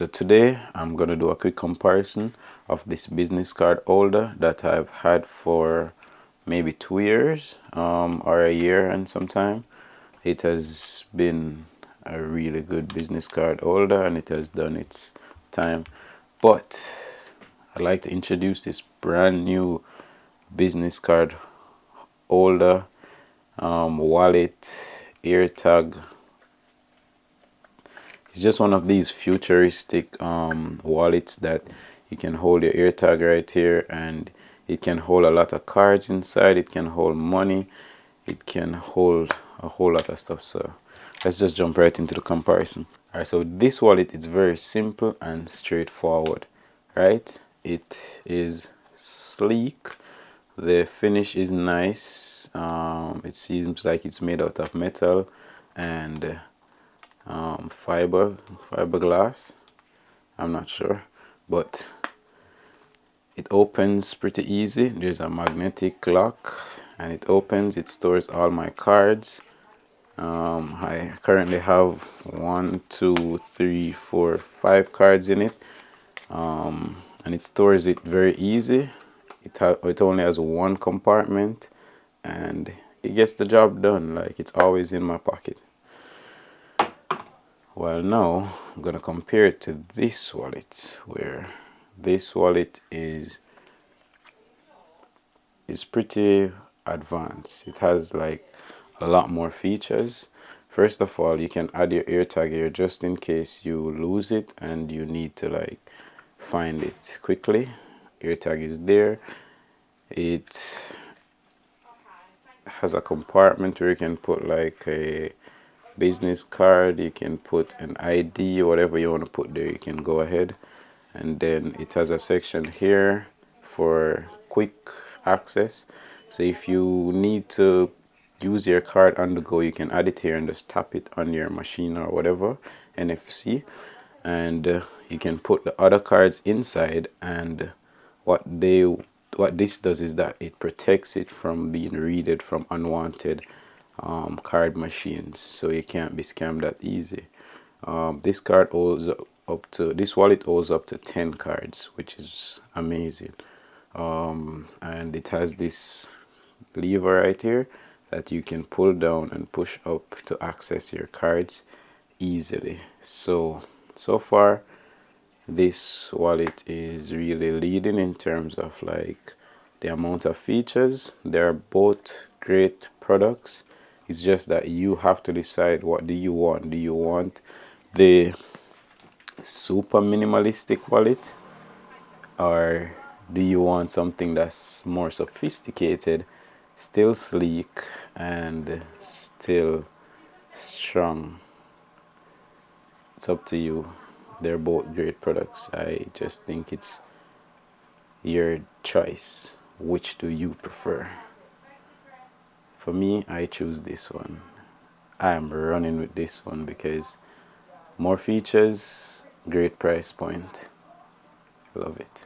So today I'm gonna do a quick comparison of this business card holder that I've had for maybe 2 years or a year and some time. It has been a really good business card holder and it has done its time. But I'd like to introduce this brand new business card holder, wallet, ear tag. It's just one of these futuristic wallets that you can hold your ear tag right here, and it can hold a lot of cards inside. It can hold money. It can hold a whole lot of stuff. So let's just jump right into the comparison. Alright, so this wallet is very simple and straightforward, right? It is sleek. The finish is nice. It seems like it's made out of metal and fiberglass. I'm not sure, but it opens pretty easy. There's a magnetic lock and it opens. It stores all my cards. I currently have 1, 2, 3, 4, 5 cards in it, and it stores it very easy. It only has one compartment and it gets the job done. Like, it's always in my pocket. Well, now I'm gonna compare it to this wallet, where this wallet is pretty advanced. It has like a lot more features. First of all, you can add your ear tag here just in case you lose it and you need to like find it quickly. Ear tag is there. It has a compartment where you can put like a business card, you can put an ID, whatever you want to put there, you can go ahead. And then it has a section here for quick access. So if you need to use your card on the go, you can add it here and just tap it on your machine or whatever, NFC, and you can put the other cards inside. And what this does is that it protects it from being readed from unwanted card machines, so you can't be scammed that easy. This wallet holds up to 10 cards, which is amazing. And it has this lever right here that you can pull down and push up to access your cards easily. So far this wallet is really leading in terms of like the amount of features. They're both great products. It's just that you have to decide, what do you want? Do you want the super minimalistic wallet, or do you want something that's more sophisticated, still sleek and still strong? It's up to you. They're both great products. I just think it's your choice. Which do you prefer? For me, I choose this one. I'm running with this one because more features, great price point. Love it.